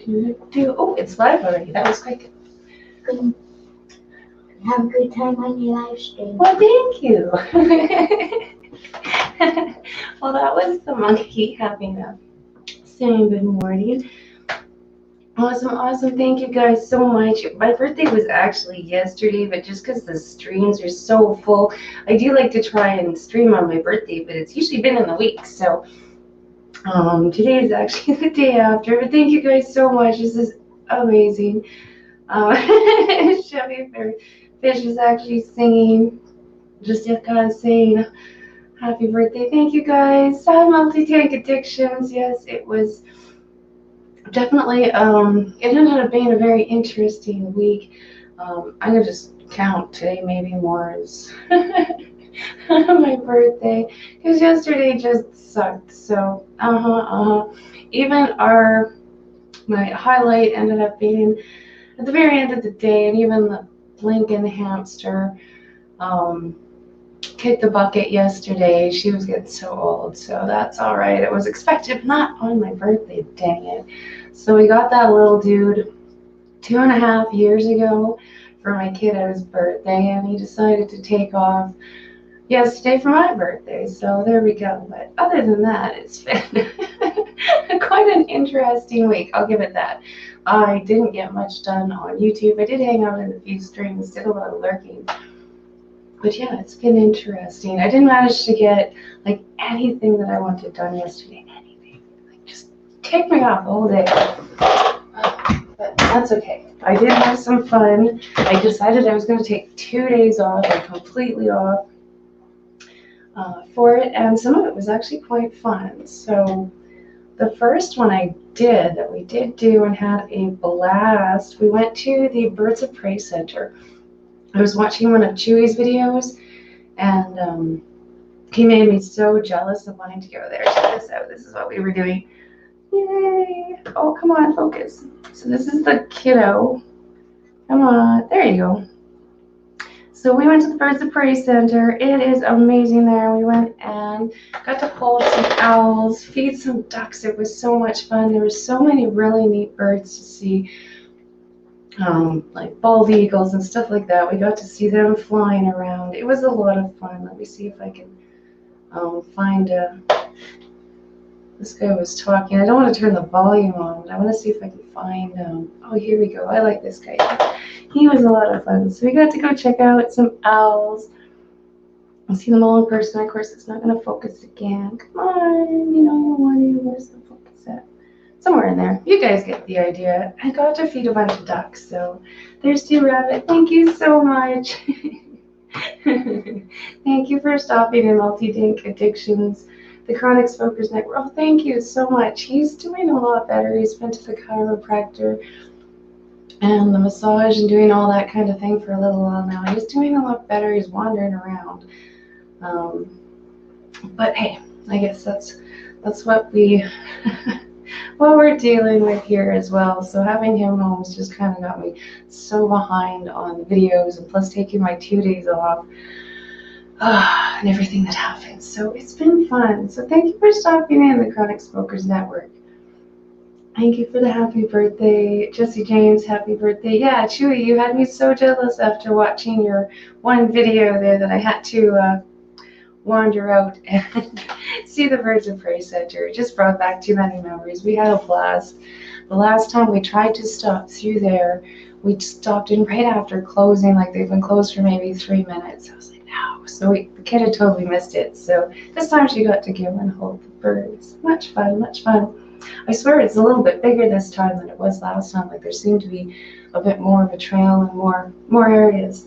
Oh, it's live already. That was quick. Good. Have a good time on your live stream. Well, thank you. Well, that was the monkey having a saying good morning. Awesome. Thank you guys so much. My birthday was actually yesterday, but just because the streams are so full, I do like to try and stream on my birthday, but it's usually been in the week. So today is actually the day after. But thank you guys so much. This is amazing. Chevy Fish is actually singing, just saying happy birthday. Thank you guys. Hi, Multi-Tank Addictions. Yes, it was definitely, it ended up being a very interesting week. I'm going to just count today, maybe more is my birthday, because yesterday just sucked. So, even my highlight ended up being at the very end of the day, and even the Lincoln hamster kicked the bucket yesterday. She was getting so old, so that's all right. It was expected, but not on my birthday, dang it. So we got that little dude 2.5 years ago for my kiddo's birthday, and he decided to take off yesterday for my birthday, so there we go. But other than that, it's been quite an interesting week, I'll give it that. I didn't get much done on YouTube. I did hang out in a few streams, did a lot of lurking. But yeah, it's been interesting. I didn't manage to get like anything that I wanted done yesterday. Anything. Like just take me off all day. But that's okay. I did have some fun. I decided I was going to take 2 days off, like completely off for it, and some of it was actually quite fun. So the first one I did that we did do and had a blast, we went to the Birds of Prey Center. I was watching one of Chewy's videos, and he made me so jealous of wanting to go there. Check this out. This is what we were doing. Yay! Oh, come on, focus. So this is the kiddo. Come on. There you go. So we went to the Birds of Prey Center. It is amazing there. We went and got to hold some owls, feed some ducks. It was so much fun. There were so many really neat birds to see. Like bald eagles and stuff like that. We got to see them flying around. It was a lot of fun. Let me see if I can find this guy was talking. I don't want to turn the volume on, but I want to see if I can find oh, here we go. I like this guy. He was a lot of fun. So we got to go check out some owls and see them all in person. Of course, it's not going to focus again. Come on, you know, where's the focus at? Somewhere in there. You guys get the idea. I got to feed a bunch of ducks, so there's Tea Rabbit. Thank you so much. Thank you for stopping in Multi-Tank Addictions, the Chronic Smokers Network. Oh, thank you so much. He's doing a lot better. He's been to the chiropractor and the massage and doing all that kind of thing for a little while now. He's doing a lot better. He's wandering around. But hey, I guess that's what we what we're dealing with here as well. So having him home has just kind of got me so behind on the videos, and plus taking my 2 days off and everything that happened. So it's been fun. So thank you for stopping in, the Chronic Smokers Network. Thank you for the happy birthday, Jesse James. Happy birthday. Yeah, Chewy, you had me so jealous after watching your one video there that I had to wander out and see the Birds of Prey Center. It just brought back too many memories. We had a blast. The last time we tried to stop through there, we stopped in right after closing, like they've been closed for maybe 3 minutes. I was like, no. So the kid had totally missed it. So this time she got to go and hold the birds. Much fun, much fun. I swear it's a little bit bigger this time than it was last time. Like there seemed to be a bit more of a trail and more areas.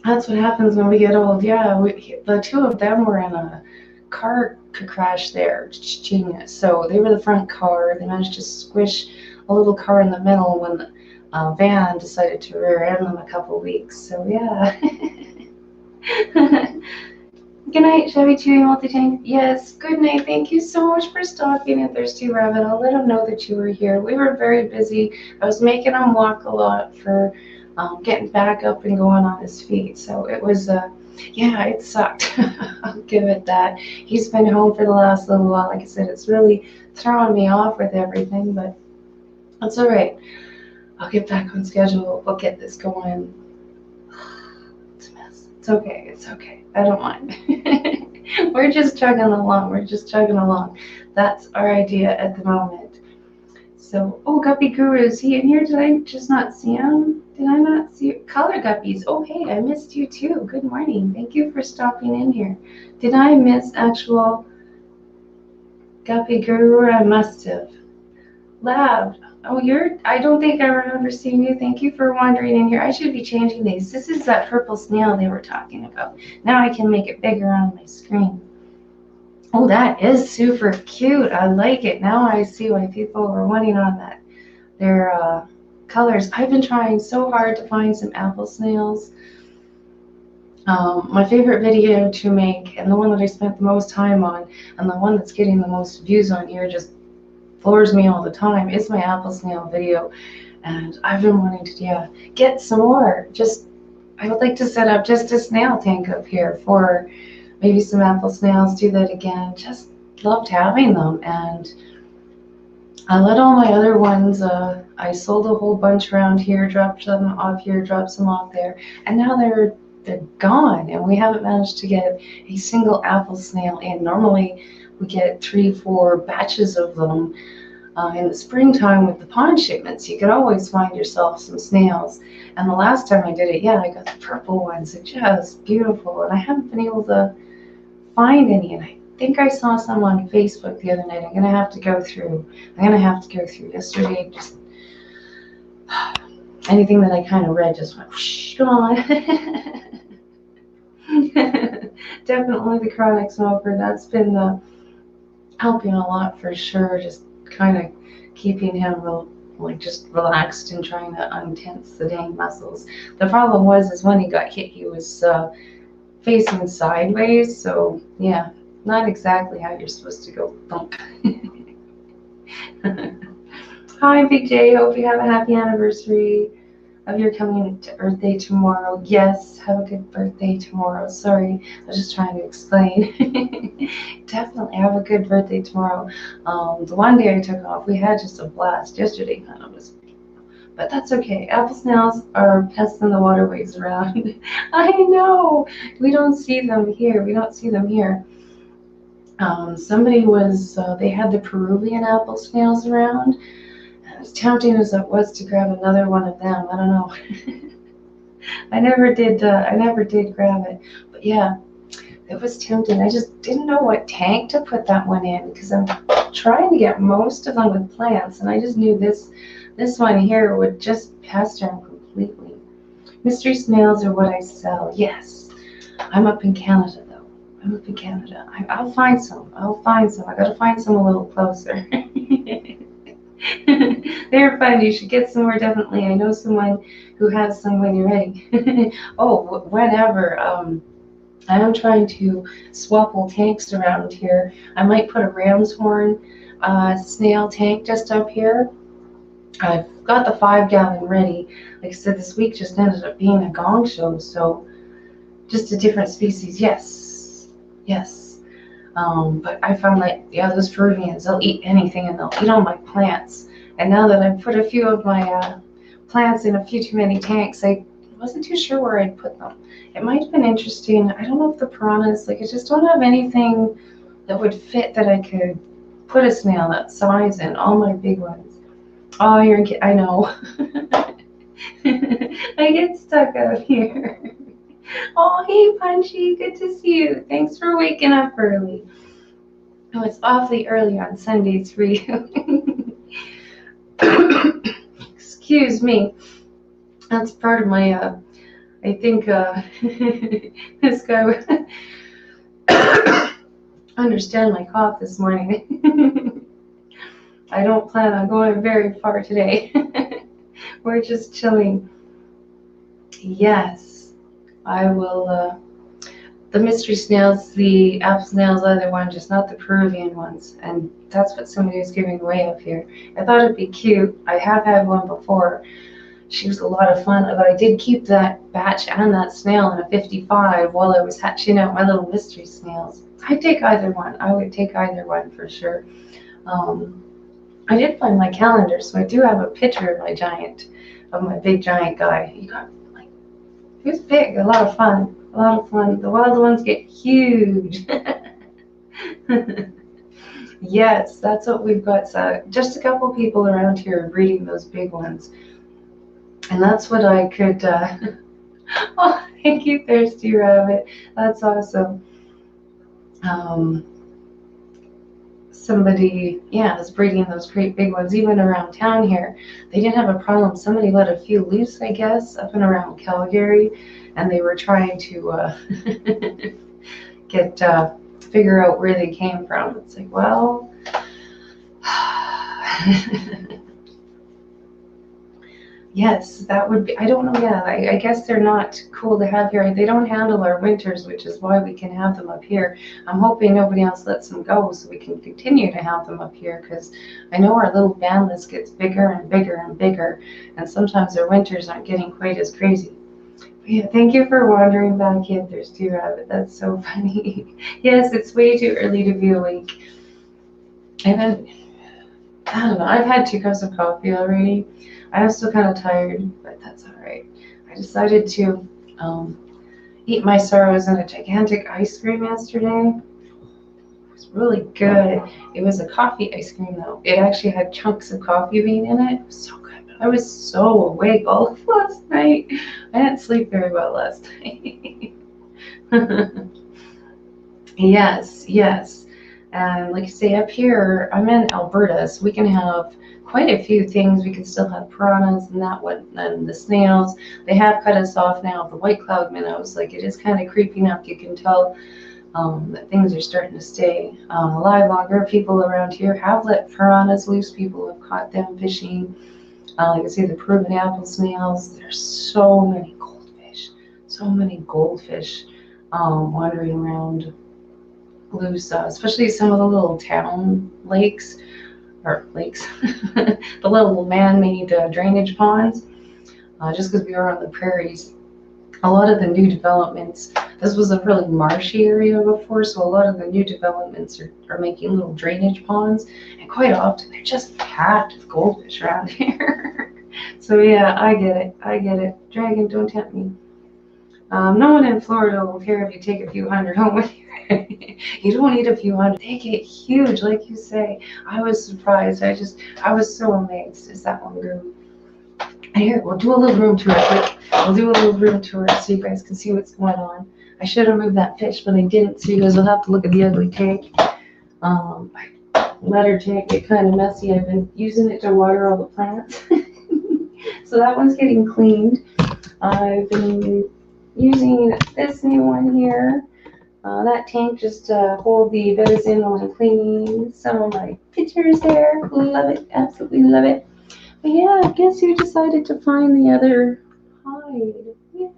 That's what happens when we get old. Yeah, the two of them were in a car crash there. Genius. So they were the front car. They managed to squish a little car in the middle when the van decided to rear end them a couple weeks. So yeah. Good night, Chevy Chewy Multi-Tank. Yes, good night. Thank you so much for stopping in, Thirsty Rabbit. I'll let him know that you were here. We were very busy. I was making him walk a lot for getting back up and going on his feet. So it was, yeah, it sucked. I'll give it that. He's been home for the last little while. Like I said, it's really throwing me off with everything, but That's all right. I'll get back on schedule. We'll get this going. It's a mess. It's okay. It's okay. I don't mind. We're just chugging along. We're just chugging along. That's our idea at the moment. So, oh, Guppy Guru, is he in here? Did I just not see him? Did I not see you? Color Guppies? Oh, hey, I missed you too. Good morning. Thank you for stopping in here. Did I miss actual Guppy Guru? I must have. Lab. Oh, I don't think I remember seeing you. Thank you for wandering in here. I should be changing these. This is that purple snail they were talking about. Now I can make it bigger on my screen. Oh, that is super cute. I like it. Now I see why people were wanting on that. Their colors. I've been trying so hard to find some apple snails. My favorite video to make, and the one that I spent the most time on, and the one that's getting the most views on here, just floors me all the time, is my apple snail video. And I've been wanting to get some more. I would like to set up just a snail tank up here for maybe some apple snails. Do that again. Just loved having them. And I let all my other ones, I sold a whole bunch around here, dropped them off here, dropped some off there, and now they're gone, and we haven't managed to get a single apple snail in. Normally we get 3-4 batches of them in the springtime with the pond shipments. You could always find yourself some snails, and the last time I did it, I got the purple ones. They're just beautiful, and I haven't been able to find any, and I think I saw some on Facebook the other night. I'm gonna have to go through yesterday. Just anything that I kind of read just went whoosh, gone. Definitely the chronic smoker. That's been helping a lot for sure. Just kind of keeping him just relaxed and trying to untense the dang muscles. The problem is when he got hit, he was facing sideways. So yeah, not exactly how you're supposed to go thunk. Hi, Big J. Hope you have a happy anniversary of your coming to birthday tomorrow. Yes, have a good birthday tomorrow. Sorry, I was just trying to explain. Definitely have a good birthday tomorrow. The one day I took off, we had just a blast. Yesterday kind of was, but that's okay. Apple snails are pests in the waterways around. I know. We don't see them here. Somebody they had the Peruvian apple snails around. As tempting as it was to grab another one of them, I don't know. I never did grab it, but yeah, it was tempting. I just didn't know what tank to put that one in, because I'm trying to get most of them with plants, and I just knew this one here would just pester them completely. Mystery snails are what I sell. Yes, I'm up in Canada though. I'll find some. I gotta find some a little closer. They're fun. You should get some more, definitely. I know someone who has some when you're ready. Oh, whenever. I am trying to swap old tanks around here. I might put a ram's horn snail tank just up here. I've got the 5-gallon ready. Like I said, this week just ended up being a gong show, so just a different species. Yes. But I found that, those Peruvians, they'll eat anything, and they'll eat all my plants. And now that I've put a few of my plants in a few too many tanks, I wasn't too sure where I'd put them. It might have been interesting. I don't know if the piranhas, I just don't have anything that would fit that I could put a snail that size in, all my big ones. Oh, I know. I get stuck out here. Oh, hey, Punchy, good to see you. Thanks for waking up early. Oh, it's awfully early on Sundays for you. Excuse me. That's part of my, I think this guy would understand my cough this morning. I don't plan on going very far today. We're just chilling. Yes, I will, the mystery snails, the apple snails, other one, just not the Peruvian ones. And that's what somebody was giving away up here. I thought it'd be cute. I have had one before. She was a lot of fun, but I did keep that batch and that snail in a 55 while I was hatching out my little mystery snails. I'd take either one. I would take either one for sure. I did find my calendar, so I do have a picture of my big giant guy. He was big, a lot of fun, a lot of fun. The wild ones get huge. Yes, that's what we've got. So just a couple people around here breeding those big ones, and that's what I could. Oh, thank you, Thirsty Rabbit. That's awesome. Um, Somebody, yeah, is breeding those great big ones. Even around town here, they didn't have a problem. Somebody let a few loose, I guess, up and around Calgary, and they were trying to get figure out where they came from. It's like, well, yes, that would be. I don't know. Yeah, I guess they're not cool to have here. They don't handle our winters, which is why we can have them up here. I'm hoping nobody else lets them go so we can continue to have them up here, because I know our little ban list gets bigger and bigger and bigger, and sometimes our winters aren't getting quite as crazy. Yeah, thank you for wandering back in, Thirsty Rabbit. That's so funny. Yes, it's way too early to be awake. I don't know. I've had 2 cups of coffee already. I'm still kind of tired, but that's all right. I decided to eat my sorrows in a gigantic ice cream yesterday. It was really good. It was a coffee ice cream, though. It actually had chunks of coffee bean in it. It was so good. I was so awake all of last night. I didn't sleep very well last night. Yes, yes. And like I say, up here, I'm in Alberta, so we can have quite a few things. We can still have piranhas and that one, and the snails. They have cut us off now, the white cloud minnows. Like, it is kind of creeping up. You can tell that things are starting to stay alive longer. People around here have let piranhas loose. People have caught them fishing. Like I say, the Peruvian apple snails. There's so many goldfish wandering around loose, especially some of the little town lakes, the little man-made drainage ponds, just because we are on the prairies. A lot of the new developments, this was a really marshy area before, so a lot of the new developments are making little drainage ponds, and quite often they're just packed with goldfish around here. So yeah, I get it. Dragon, don't tempt me. No one in Florida will care if you take a few hundred home with you. You don't need a few hundred. They get huge, like you say. I was surprised. I was so amazed as that one grew. And here, we'll do a little room tour quick. We'll do a little room tour so you guys can see what's going on. I should have moved that fish, but I didn't, so you guys will have to look at the ugly tank. Let her tank get kind of messy. I've been using it to water all the plants. So that one's getting cleaned. I've been using this new one here. That tank just hold the Betazine when cleaning some of my pictures there. Love it, absolutely love it. But yeah, I guess you decided to find the other hide. Yay!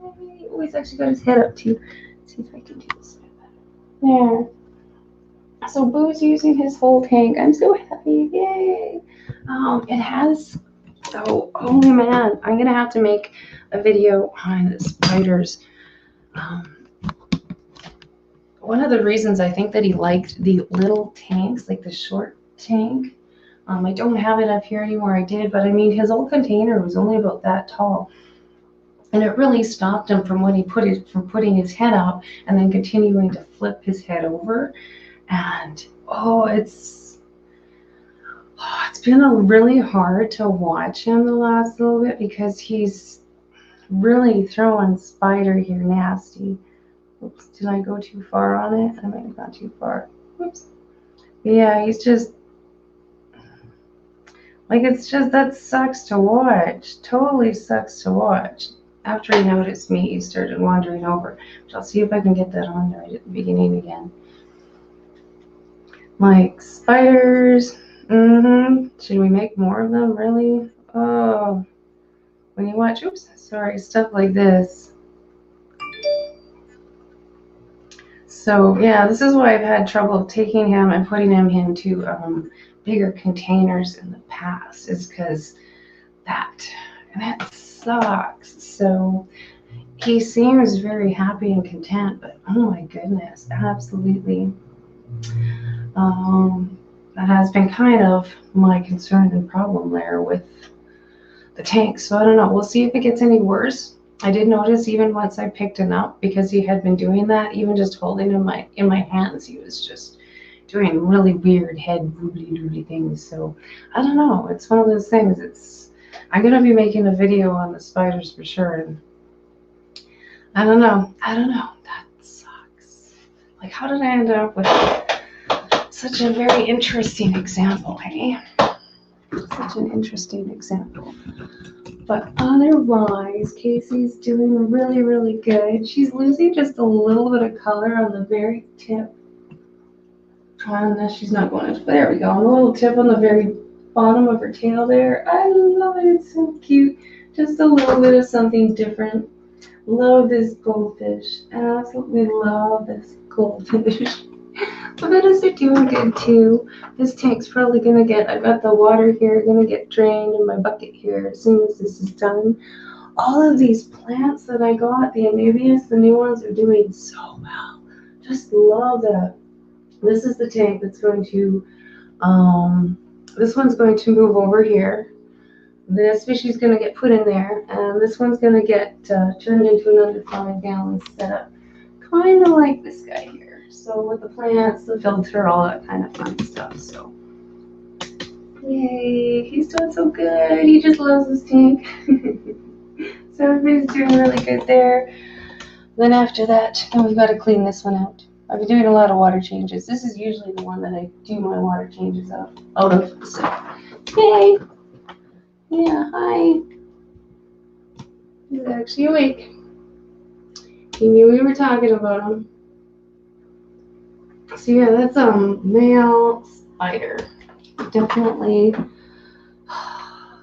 Oh, he's actually got his head up too. Let's see if I can do this. There. So Boo's using his whole tank. I'm so happy. Yay! It has. Oh man, I'm gonna have to make a video on the spiders. One of the reasons I think that he liked the little tanks, like the short tank, I don't have it up here anymore. I did, but I mean, his old container was only about that tall, and it really stopped him from putting his head up and then continuing to flip his head over. And it's been really hard to watch him the last little bit because he's really throwing spider here nasty. Oops, did I go too far on it? I might have gone too far. Oops. Yeah, he's just, like, it's just, that sucks to watch. Totally sucks to watch. After he noticed me, he started wandering over. But I'll see if I can get that on right at the beginning again. Like, spiders. Should we make more of them, really? Oh, when you watch, oops, sorry, stuff like this. So yeah, this is why I've had trouble taking him and putting him into bigger containers in the past, is because that sucks. So he seems very happy and content, but oh my goodness, absolutely. that has been kind of my concern and problem there with the tank. So I don't know. We'll see if it gets any worse. I did notice even once I picked him up, because he had been doing that, even just holding him in my hands, he was just doing really weird head doobly things. So I don't know. It's one of those things. I'm gonna be making a video on the spiders for sure, and I don't know. That sucks. Like, how did I end up with such a very interesting example, hey? Such an interesting example. But otherwise, Casey's doing really, really good. She's losing just a little bit of color on the very tip. She's not going to, there we go. On the little tip on the very bottom of her tail there. I love it. It's so cute. Just a little bit of something different. Love this goldfish. Absolutely love this goldfish. The meadows are doing good too. This tank's probably gonna get, I've got the water here gonna get drained in my bucket here as soon as this is done. All of these plants that I got, the anubias, the new ones, are doing so well. Just love that. This is the tank that's going to, this one's going to move over here. This fishy's going to get put in there, and this one's going to get turned into another 5-gallon setup, kind of like this guy here. So with the plants, the filter, all that kind of fun stuff. So yay, he's doing so good. He just loves this tank. So everybody's doing really good there. Then after that, we've got to clean this one out. I've been doing a lot of water changes. This is usually the one that I do my water changes out of. So, yay! Yeah, hi. He's actually awake. He knew we were talking about him. So yeah, that's male spider. Definitely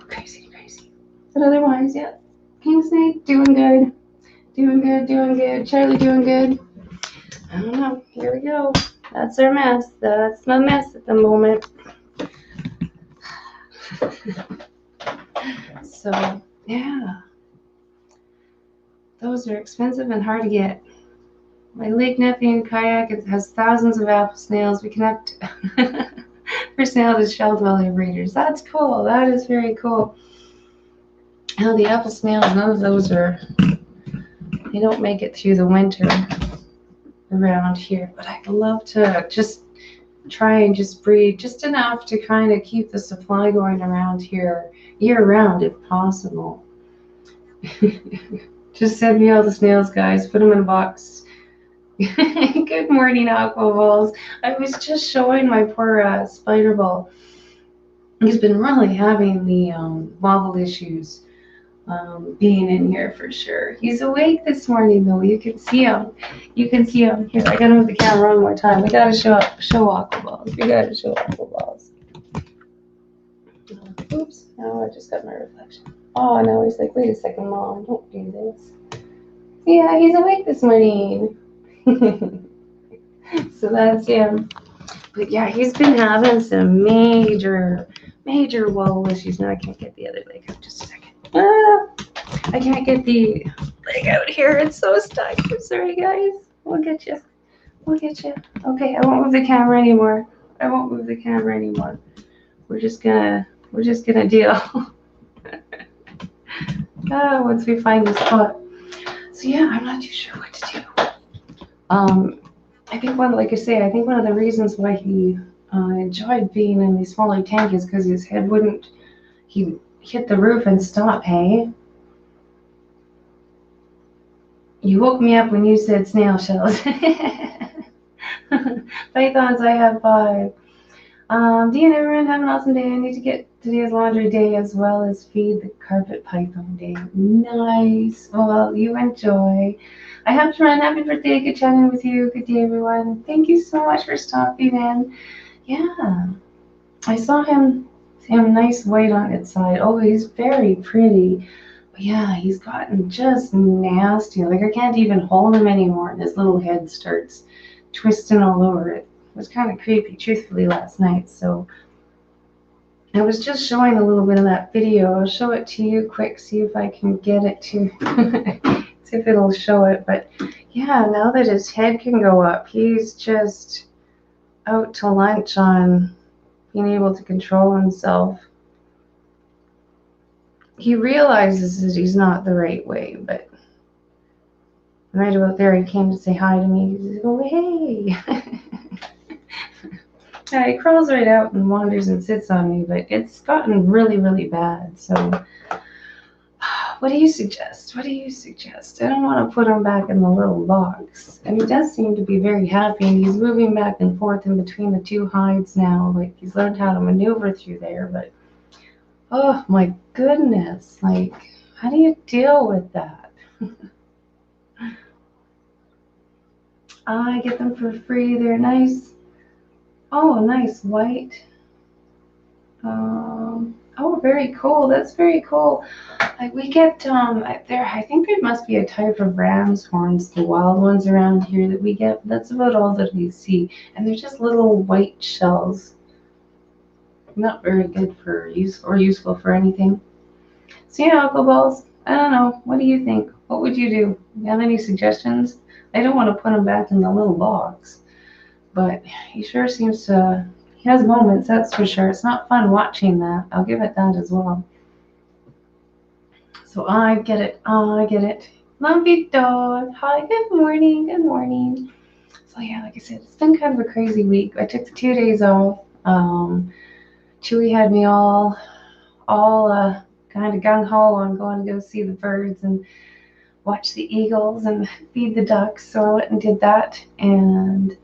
crazy. But otherwise, yeah, king snake doing good. Charlie doing good. I don't know. Here we go. That's our mess. That's my mess at the moment. So, yeah. Those are expensive and hard to get. My Lake Nepean kayak, it has thousands of apple snails. We connect for sale to shell dweller breeders. That's cool. That is very cool. Now, the apple snails, none of those they don't make it through the winter around here, but I'd love to just try and just breed just enough to kind of keep the supply going around here year round if possible. Just send me all the snails, guys. Put them in a box. Good morning, aqua balls. I was just showing my poor spider ball. He's been really having the wobble issues. Being in here for sure. He's awake this morning though. You can see him. Here, I gotta move the camera one more time. We gotta show aqua balls. Oops. Now I just got my reflection. Oh, now he's like, wait a second, Mom, don't do this. Yeah, he's awake this morning. So that's him. But yeah, he's been having some major wobble issues. Now I can't get the other leg out. Just a second. I can't get the leg out here. It's so stuck. I'm sorry, guys. We'll get you. Okay, I won't move the camera anymore. We're just gonna deal. Once we find the spot. So yeah, I'm not too sure what to do. I think one of the reasons why he enjoyed being in the smaller tank is because his head he'd hit the roof and stop, hey? You woke me up when you said snail shells. Pythons, I have 5. Dean, everyone have an awesome day. I need to get today's laundry day as well as feed the carpet python day. Nice. Well, you enjoy. I have to run. Happy birthday. Good chatting with you. Good day, everyone. Thank you so much for stopping in. Yeah. I saw him nice white on its side. Oh, he's very pretty. But yeah, he's gotten just nasty. Like I can't even hold him anymore. And his little head starts twisting all over it. It was kind of creepy, truthfully, last night. So I was just showing a little bit of that video. I'll show it to you quick, see if I can get it to, see if it'll show it. But yeah, now that his head can go up, he's just out to lunch on being able to control himself. He realizes that he's not the right way, but right about there, he came to say hi to me. He's like, oh, hey. Yeah, he crawls right out and wanders and sits on me, but it's gotten really, really bad. So, what do you suggest? What do you suggest? I don't want to put him back in the little box. And he does seem to be very happy, and he's moving back and forth in between the two hides now. Like, he's learned how to maneuver through there, but oh my goodness. Like, how do you deal with that? I get them for free. They're nice. Oh, nice white. Oh, very cool. That's very cool. Like we get there. I think there must be a type of ram's horns, the wild ones around here that we get. That's about all that we see, and they're just little white shells. Not very good for use or useful for anything. So yeah, Uncle Balls. I don't know. What do you think? What would you do? You have any suggestions? I don't want to put him back in the little box, but he sure seems to. He has moments, that's for sure. It's not fun watching that. I'll give it that as well. So I get it. I get it. Lumpy dog. Hi, good morning. Good morning. So yeah, like I said, it's been kind of a crazy week. I took the 2 days off. Chewy had me all kind of gung ho on going to go see the birds and watch the eagles and feed the ducks. So I went and did that and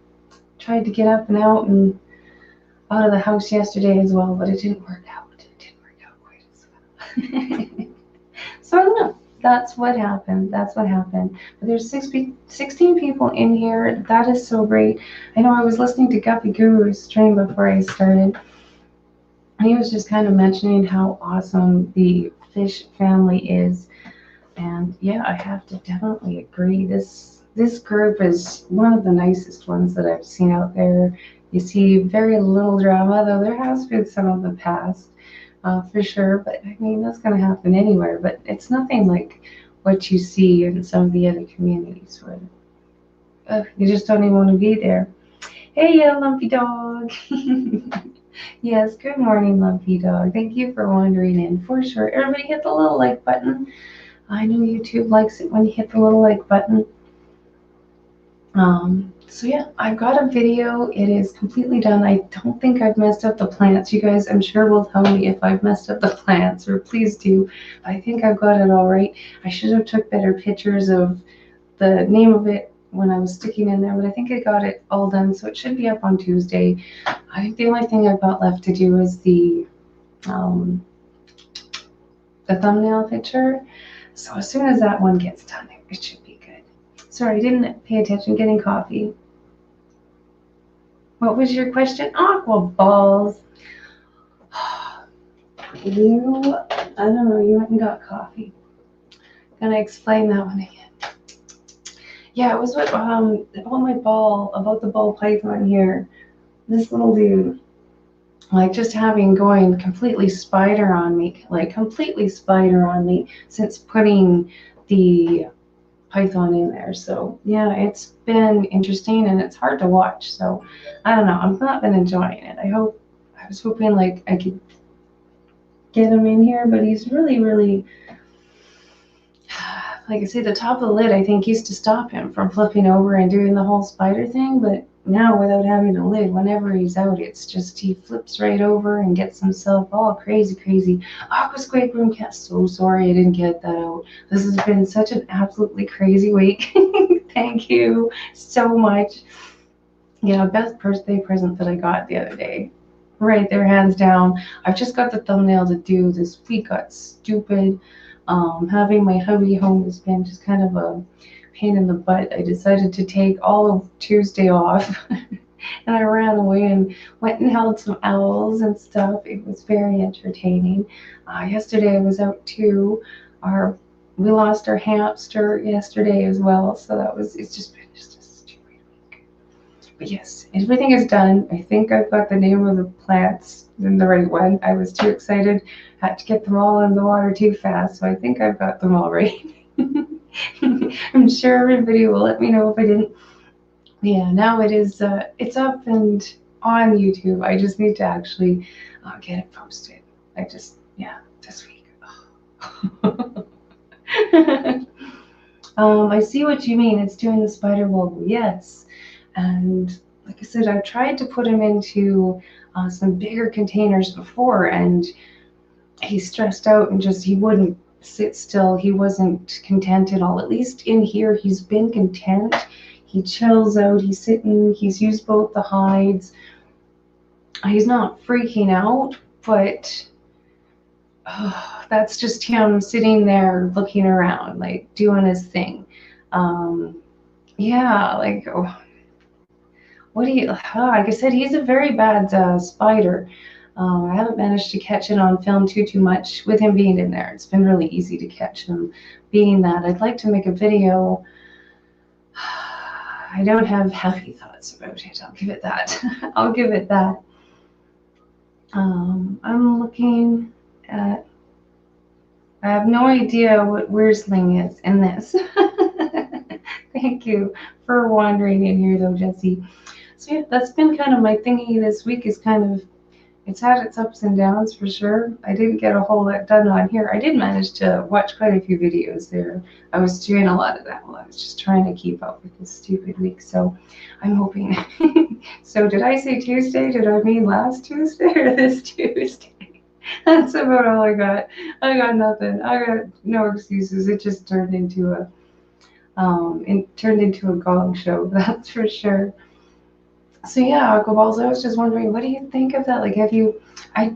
tried to get up and out and out of the house yesterday as well, but it didn't work out. It didn't work out quite as well. So I don't know. That's what happened. That's what happened. But there's 16 people in here. That is so great. I know I was listening to Guppy Guru's stream before I started. And he was just kind of mentioning how awesome the fish family is. And yeah, I have to definitely agree. This group is one of the nicest ones that I've seen out there. You see very little drama, though there has been some of the past. For sure, but I mean, that's going to happen anywhere, but it's nothing like what you see in some of the other communities where you just don't even want to be there. Hey, Lumpy Dog. Yes, good morning, Lumpy Dog. Thank you for wandering in, for sure. Everybody hit the little like button. I know YouTube likes it when you hit the little like button. So yeah, I've got a video. It is completely done. I don't think I've messed up the plants. You guys, I'm sure will tell me if I've messed up the plants, or please do. I think I've got it all right. I should have took better pictures of the name of it when I was sticking in there, but I think I got it all done, so it should be up on Tuesday. I think the only thing I've got left to do is the thumbnail picture. So as soon as that one gets done, it should be good. Sorry, I didn't pay attention getting coffee. What was your question? Aqua balls. You, I don't know, you went and got coffee. Gonna explain that one again. Yeah, it was what about my ball, about the ball python here. This little dude, like just having going completely spider on me, since putting the python in there. So yeah, it's been interesting and it's hard to watch. So I don't know. I've not been enjoying it. I was hoping like I could get him in here, but he's really, really, like I say, the top of the lid I think used to stop him from flipping over and doing the whole spider thing, but now without having a lid, whenever he's out, it's just he flips right over and gets himself all crazy. Aquasquake room cat, so sorry I didn't get that out. This has been such an absolutely crazy week. Thank you so much. Yeah, best birthday present that I got the other day. Right there, hands down. I've just got the thumbnail to do. This week got stupid. Having my hubby home has been just kind of a pain in the butt. I decided to take all of Tuesday off and I ran away and went and held some owls and stuff. It was very entertaining. Yesterday I was out too. We lost our hamster yesterday as well, so it's just been just a stupid week. But yes, everything is done. I think I've got the name of the plants in the right one. I was too excited, had to get them all in the water too fast, so I think I've got them all right. I'm sure everybody will let me know if I didn't. Yeah, now it is. It's up and on YouTube. I just need to actually get it posted. This week. I see what you mean. It's doing the spider wobble, yes. And like I said, I've tried to put him into some bigger containers before, and he stressed out and he wouldn't sit still. He wasn't content at all. At least in here, he's been content. He chills out. He's sitting. He's used both the hides. He's not freaking out, but that's just him sitting there looking around, like doing his thing. Yeah, like, like I said, he's a very bad spider. I haven't managed to catch it on film too much with him being in there. It's been really easy to catch him being that. I'd like to make a video. I don't have happy thoughts about it. I'll give it that. I'll give it that. I'm looking at, I have no idea what Wursling is in this. Thank you for wandering in here though, Jesse. So yeah, that's been kind of my thingy this week, is kind of, it's had its ups and downs for sure. I didn't get a whole lot done on here. I did manage to watch quite a few videos there. I was doing a lot of that while I was just trying to keep up with this stupid week. So I'm hoping. So did I say Tuesday? Did I mean last Tuesday or this Tuesday? That's about all I got. I got nothing. I got no excuses. It just turned into a gong show. That's for sure. So yeah, Aquaballs, I was just wondering, what do you think of that? Like, have you, I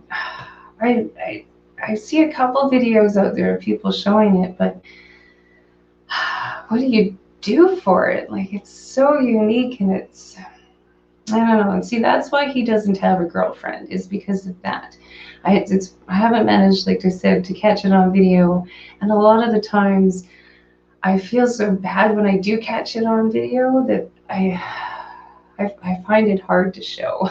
see a couple videos out there of people showing it, but what do you do for it? Like, it's so unique, and it's, I don't know. And see, that's why he doesn't have a girlfriend, is because of that. I haven't managed, like I said, to catch it on video, and a lot of the times I feel so bad when I do catch it on video that I find it hard to show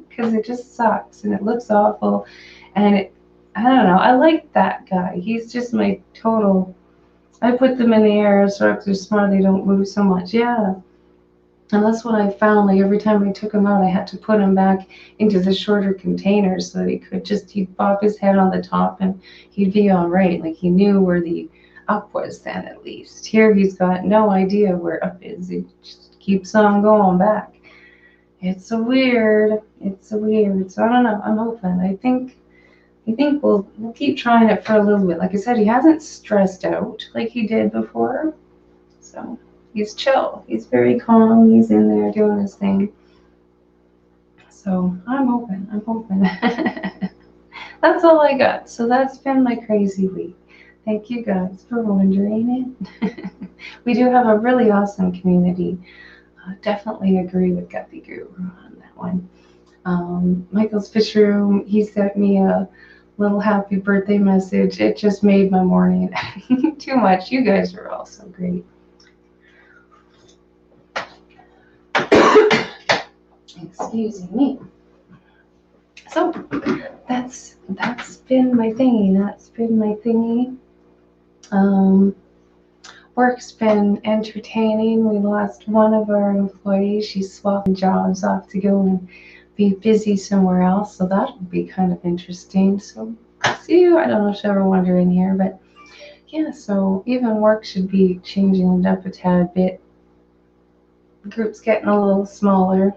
because it just sucks and it looks awful, and I don't know. I like that guy. He's just my total. I put them in the air so they're smart. They don't move so much. Yeah, and that's what I found. Like every time I took him out, I had to put him back into the shorter containers so that he'd pop his head on the top and he'd be all right. Like he knew where the up was then at least. Here he's got no idea where up is. He just keeps on going back. It's so weird. So I don't know. I'm hoping. I think we'll keep trying it for a little bit. Like I said, he hasn't stressed out like he did before. So he's chill. He's very calm. He's in there doing his thing. So I'm hoping. That's all I got. So that's been my crazy week. Thank you guys for wondering it. We do have a really awesome community. Definitely agree with Guppy Guru on that one. Michael's Fish Room, he sent me a little happy birthday message. It just made my morning. Too much. You guys are all so great. Excuse me. So that's been my thingy. Work's been entertaining. We lost one of our employees. She's swapping jobs off to go and be busy somewhere else. So that would be kind of interesting. So see you. I don't know if you're ever wondering here, but yeah, so even work should be changing it up a tad bit. The group's getting a little smaller.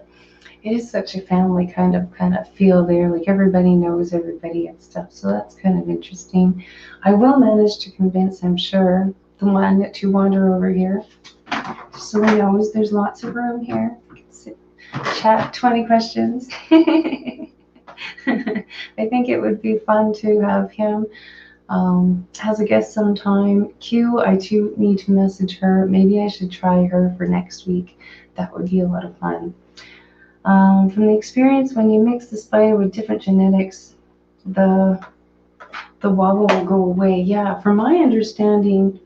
It is such a family kind of feel there, like everybody knows everybody and stuff. So that's kind of interesting. I will manage to convince, I'm sure, the one to wander over here, so he knows there's lots of room here. Sit, chat 20 questions. I think it would be fun to have him as a guest sometime. I too need to message her. Maybe I should try her for next week. That would be a lot of fun. From the experience, when you mix the spider with different genetics, the wobble will go away. Yeah, from my understanding,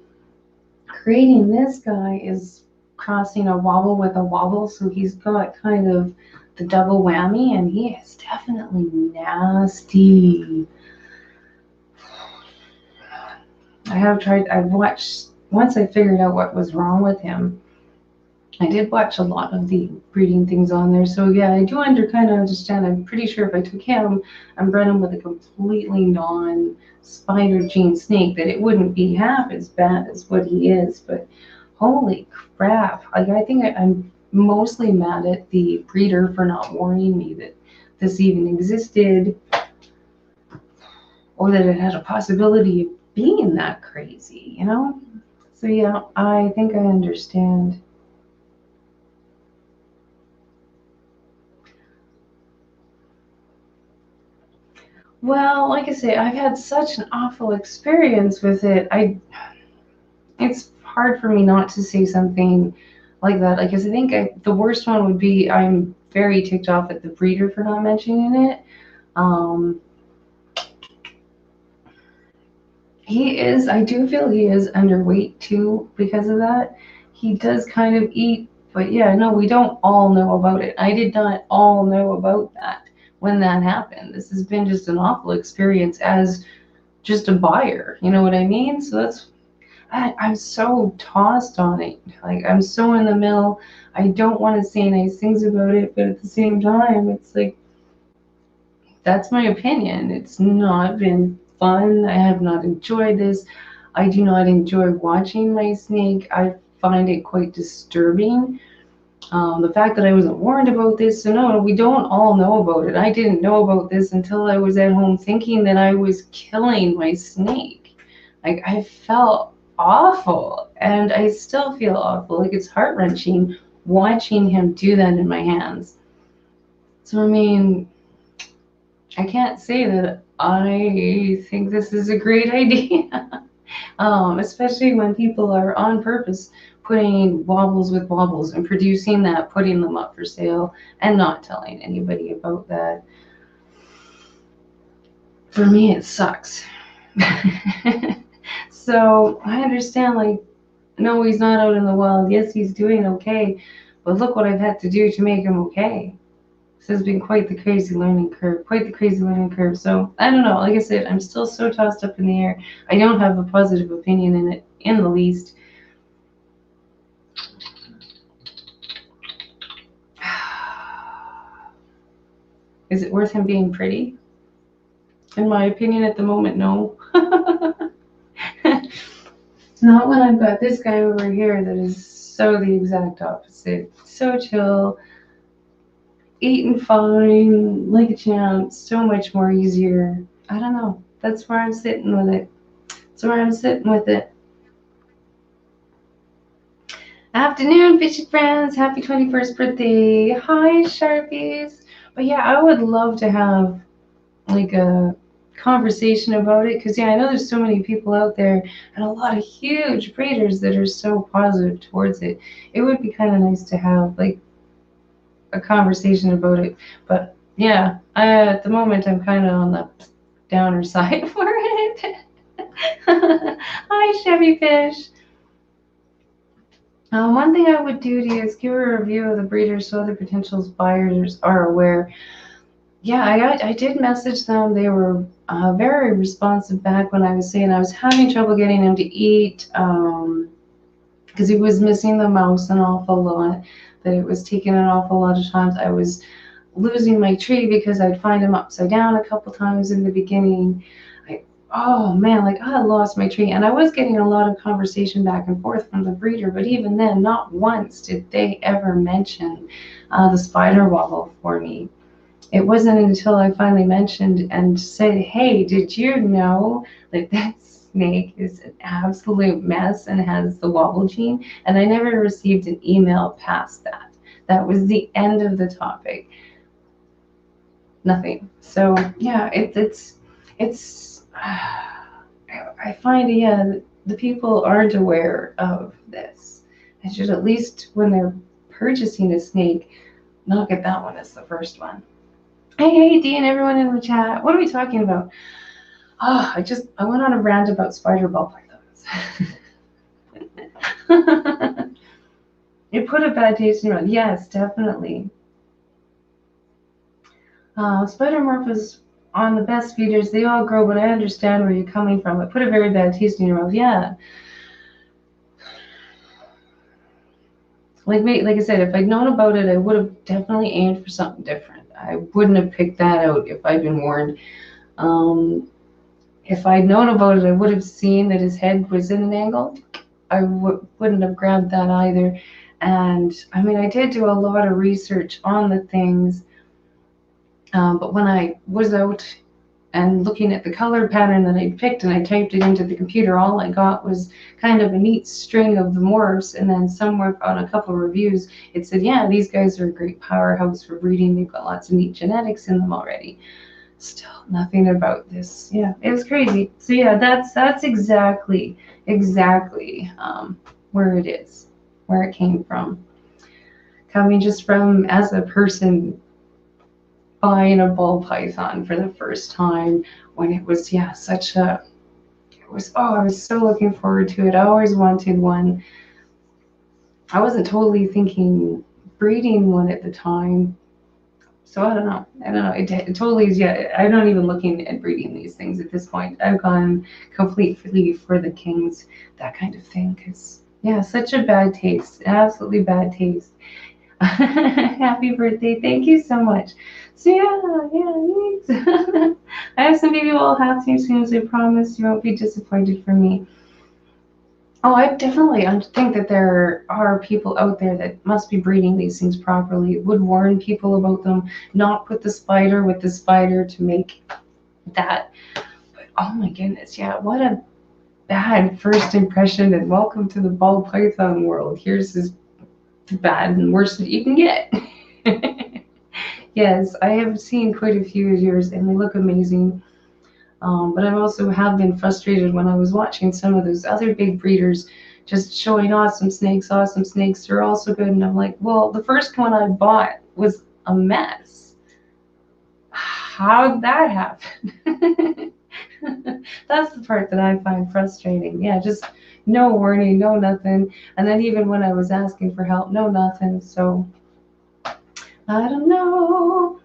creating this guy is crossing a wobble with a wobble, so he's got kind of the double whammy, and he is definitely nasty. I've watched, once I figured out what was wrong with him, I did watch a lot of the breeding things on there, so yeah, I do kind of understand. I'm pretty sure if I took him and bred him with a completely non-spider gene snake, that it wouldn't be half as bad as what he is. But holy crap! Like I think I'm mostly mad at the breeder for not warning me that this even existed, or that it had a possibility of being that crazy, you know? So yeah, I think I understand. Well, like I say, I've had such an awful experience with it. It's hard for me not to say something like that. Like, 'cause I think the worst one would be I'm very ticked off at the breeder for not mentioning it. Um, I do feel he is underweight too because of that. He does kind of eat, but yeah, no, we don't all know about it. I did not all know about that when that happened. This has been just an awful experience as just a buyer. You know what I mean? So I'm so tossed on it. Like I'm so in the middle. I don't want to say nice things about it, but at the same time, it's like that's my opinion. It's not been fun. I have not enjoyed this. I do not enjoy watching my snake. I find it quite disturbing. The fact that I wasn't warned about this, so no, we don't all know about it. I didn't know about this until I was at home thinking that I was killing my snake. Like I felt awful, and I still feel awful. Like it's heart wrenching watching him do that in my hands. So I mean, I can't say that I think this is a great idea. Especially when people are on purpose putting wobbles with wobbles and producing that, putting them up for sale, and not telling anybody about that. For me, it sucks. So I understand, like, no, he's not out in the wild. Yes, he's doing okay, but look what I've had to do to make him okay. This has been quite the crazy learning curve, quite the crazy learning curve. So I don't know. Like I said, I'm still so tossed up in the air. I don't have a positive opinion in it in the least. Is it worth him being pretty? In my opinion, at the moment, no. Not when I've got this guy over here that is so the exact opposite. So chill, eating fine, like a champ, so much more easier. I don't know. That's where I'm sitting with it. That's where I'm sitting with it. Afternoon, fishy friends. Happy 21st birthday. Hi, Sharpies. But yeah, I would love to have like a conversation about it because yeah, I know there's so many people out there and a lot of huge breeders that are so positive towards it. It would be kind of nice to have like a conversation about it. But yeah, at the moment I'm kind of on the downer side for it. Hi, Chevy Fish. One thing I would do to you is give a review of the breeders so other potential buyers are aware. Yeah, I did message them. They were very responsive back when I was saying I was having trouble getting him to eat because he was missing the mouse an awful lot, that it was taking an awful lot of times. I was losing my tree because I'd find him upside down a couple times in the beginning. Oh man, like I lost my tree. And I was getting a lot of conversation back and forth from the breeder, but even then, not once did they ever mention the spider wobble for me. It wasn't until I finally mentioned and said, hey, did you know that that snake is an absolute mess and has the wobble gene? And I never received an email past that. That was the end of the topic. Nothing. So yeah, it's I find yeah the people aren't aware of this. I should at least when they're purchasing a snake, not get that one as the first one. Hey, Dean, everyone in the chat. What are we talking about? Oh, I went on a rant about spider ball pythons. It put a bad taste in your mouth. Yes, definitely. Spider morph is on the best feeders. They all grow, but I understand where you're coming from. It put a very bad taste in your mouth. Yeah. like I said, if I'd known about it, I would have definitely aimed for something different. I wouldn't have picked that out if I'd been warned. Um, if I'd known about it, I would have seen that his head was in an angle. I wouldn't have grabbed that either. And I mean, I did do a lot of research on the things, but when I was out and looking at the color pattern that I picked and I typed it into the computer, all I got was kind of a neat string of the morphs. And then somewhere on a couple of reviews, it said, yeah, these guys are a great powerhouse for breeding. They've got lots of neat genetics in them already. Still nothing about this. Yeah, it was crazy. So yeah, that's exactly where it is, where it came from. Coming just from as a person buying a ball python for the first time when it was such a it was I was so looking forward to it. I always wanted one. I wasn't totally thinking breeding one at the time. So I don't know. It totally is. Yeah, I'm not even looking at breeding these things at this point. I've gone completely for the kings, that kind of thing. Because yeah, such a bad taste, absolutely bad taste. Happy birthday! Thank you so much. So thanks. I have some baby wall hats here soon, so I promise you won't be disappointed for me. Oh, I definitely think that there are people out there that must be breeding these things properly, would warn people about them, not put the spider with the spider to make that. But oh my goodness, yeah, what a bad first impression, and welcome to the ball python world. Here's as bad and worse that you can get. Yes, I have seen quite a few of yours, and they look amazing. But I also have been frustrated when I was watching some of those other big breeders just showing awesome snakes. They're also good. And I'm like, well, the first one I bought was a mess. How'd that happen? That's the part that I find frustrating. Yeah, just no warning, no nothing. And then even when I was asking for help, no nothing. So I don't know.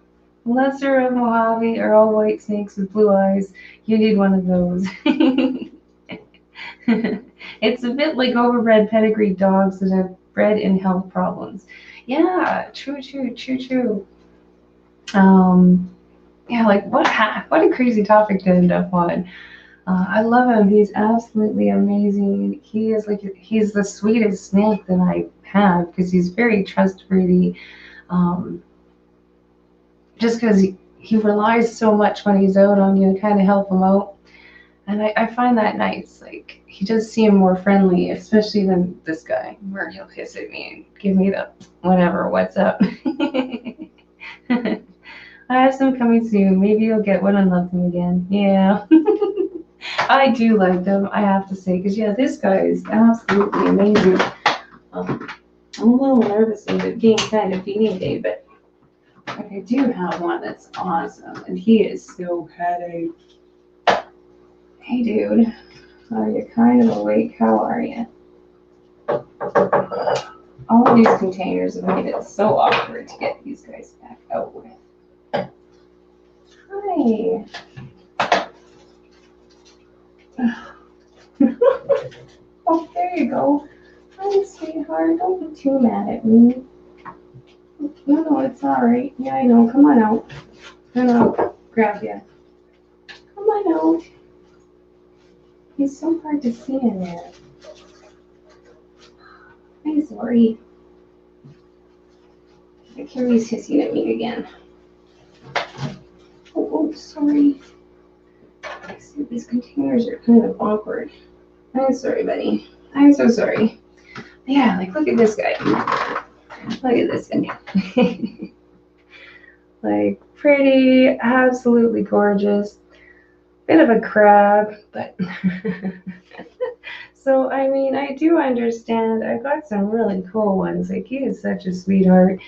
Unless they're a Mojave or all white snakes with blue eyes, you need one of those. It's a bit like overbred pedigree dogs that have bred in health problems. Yeah, true. Um, yeah, like what a crazy topic to end up on. I love him. He's absolutely amazing. He's the sweetest snake that I have because he's very trustworthy. Um, just because he relies so much when he's out on you to kind of help him out. And I find that nice. Like, he does seem more friendly, especially than this guy, where he'll hiss at me and give me the whatever, what's up. I have some coming soon. Maybe you'll get one and love them again. Yeah. I do like them, I have to say, because yeah, this guy is absolutely amazing. I'm a little nervous of it being kind of beanie day, but I do have one that's awesome, and he is so petty. Hey, dude, are you kind of awake? How are you? All of these containers have made it so awkward to get these guys back out with. Hi. Oh, there you go. Hi, sweetheart. Don't be too mad at me. No, it's all right. Yeah, I know. Come on out. And I'll grab you. Come on out. He's so hard to see in there. I'm sorry. Carrie's hissing at me again. Oh, sorry. I see these containers are kind of awkward. I'm sorry, buddy. I'm so sorry. Yeah, like, look at this guy. Look at this guy. Like, pretty, absolutely gorgeous. Bit of a crab, but so I mean, I do understand. I've got some really cool ones. Like, he is such a sweetheart.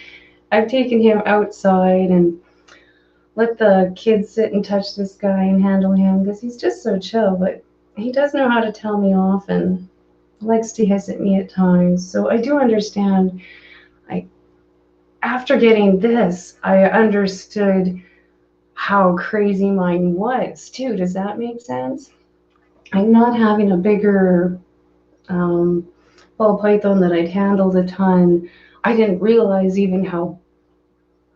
I've taken him outside and let the kids sit and touch this guy and handle him because he's just so chill, but he does know how to tell me off and likes to hiss at me at times. So I do understand. After getting this, I understood how crazy mine was too. Does that make sense? I'm not having a bigger ball ball python that I'd handled a ton. I didn't realize even how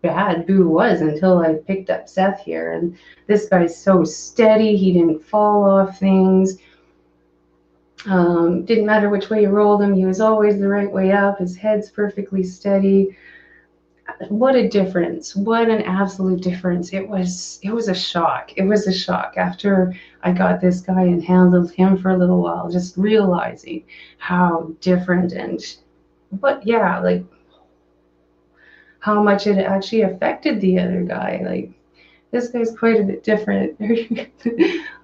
bad Boo was until I picked up Seth here. And this guy's so steady. He didn't fall off things. Didn't matter which way you rolled him. He was always the right way up. His head's perfectly steady. What a difference. What an absolute difference. It was a shock. It was a shock after I got this guy and handled him for a little while, just realizing how different but yeah, like how much it actually affected the other guy. Like, this guy's quite a bit different.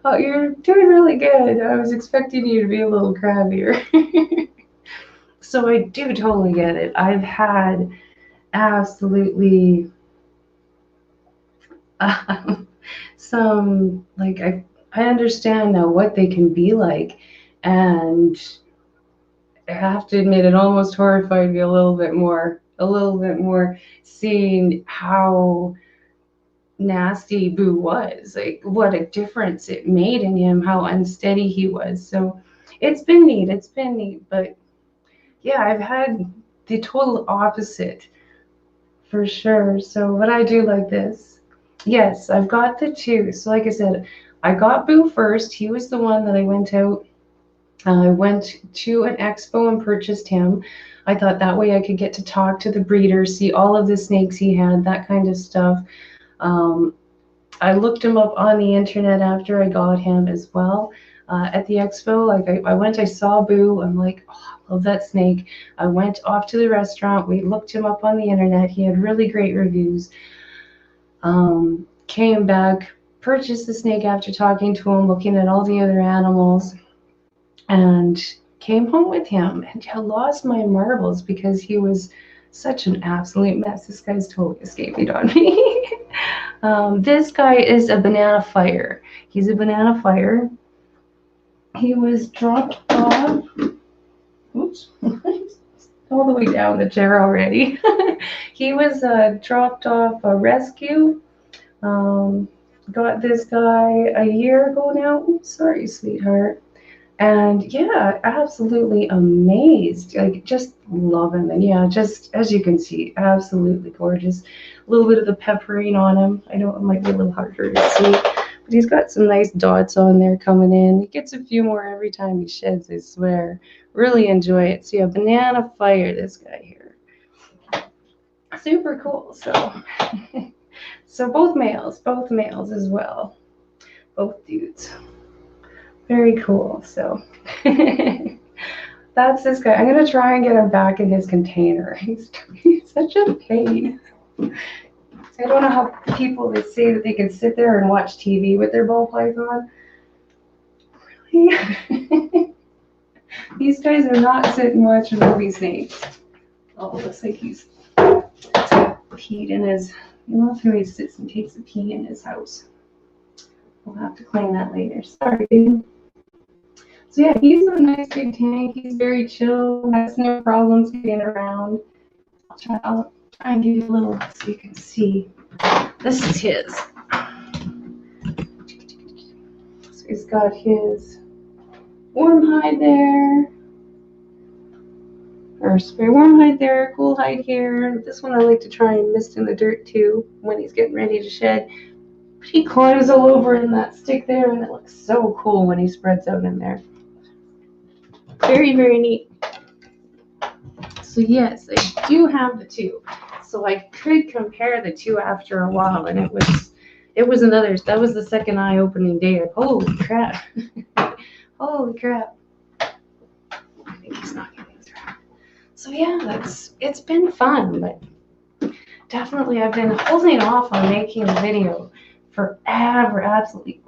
Oh, you're doing really good. I was expecting you to be a little crabbier. So I do totally get it. I've had absolutely some, like, I understand now what they can be like, and I have to admit it almost horrified me a little bit more seeing how nasty Boo was, like what a difference it made in him, how unsteady he was. So it's been neat, but yeah, I've had the total opposite for sure. So what I do like this, yes, I've got the two. So like I said, I got Boo first. He was the one that I went out. I went to an expo and purchased him. I thought that way I could get to talk to the breeder, see all of the snakes he had, that kind of stuff. I looked him up on the internet after I got him as well. At the expo, like I went, I saw Boo. I'm like, oh, I love that snake. I went off to the restaurant. We looked him up on the internet. He had really great reviews. Came back, purchased the snake after talking to him, looking at all the other animals, and came home with him. And I lost my marbles because he was such an absolute mess. This guy's totally escaped on me. This guy is a banana fire. He's a banana fire. He was dropped off. Oops. All the way down the chair already. He was dropped off a rescue. Got this guy a year ago now. Oops, sorry, sweetheart. And yeah, absolutely amazed. Like, just love him. And yeah, just as you can see, absolutely gorgeous. A little bit of the peppering on him. I know it might be a little harder to see, but he's got some nice dots on there coming in. He gets a few more every time he sheds, I swear. Really enjoy it. So yeah, banana fire, this guy here. Super cool. So, so both males as well. Both dudes. Very cool. So that's this guy. I'm gonna try and get him back in his container. He's such a pain. I don't know how people that say that they can sit there and watch TV with their ball python. Really? These guys are not sitting watching movie snakes. Oh, it looks like he's peed in his. You know, if he sits and takes a pee in his house. We'll have to clean that later. Sorry, dude. So yeah, he's a nice big tank. He's very chill, has no problems getting around. I'll try and give you a little so you can see. This is his. So he's got his warm hide there. Or spray warm hide there, cool hide here. This one I like to try and mist in the dirt too when he's getting ready to shed. He climbs all over in that stick there, and it looks so cool when he spreads out in there. Very, very neat. So yes, I do have the two. So I could compare the two after a while, and it was another. That was the second eye-opening day of holy crap, holy crap. I think he's not getting through. So yeah, it's been fun, but definitely I've been holding off on making a video forever, absolutely.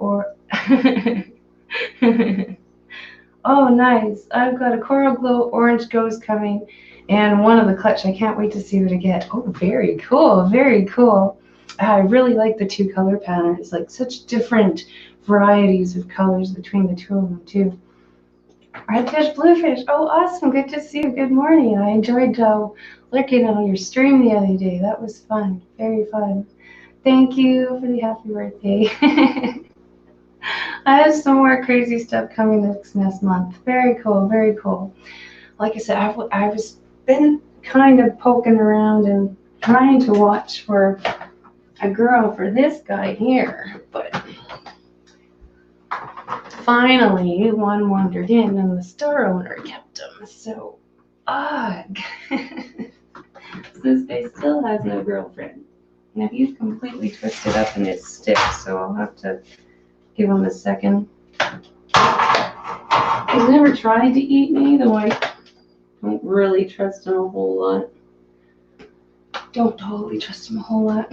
Oh, nice. I've got a Coral Glow Orange Ghost coming and one of the clutch. I can't wait to see what I get. Oh, very cool. Very cool. I really like the two color patterns, like such different varieties of colors between the two of them too. Redfish, bluefish. Oh, awesome. Good to see you. Good morning. I enjoyed looking on your stream the other day. That was fun. Very fun. Thank you for the happy birthday. I have some more crazy stuff coming next month. Very cool, very cool. like I said, I was been kind of poking around and trying to watch for a girl for this guy here, but finally one wandered in and the store owner kept him. So, ugh. This guy still has no girlfriend. Now he's completely twisted up and it's stiff, so I'll have to give him a second. He's never tried to eat me, though I don't really trust him a whole lot. Don't totally trust him a whole lot.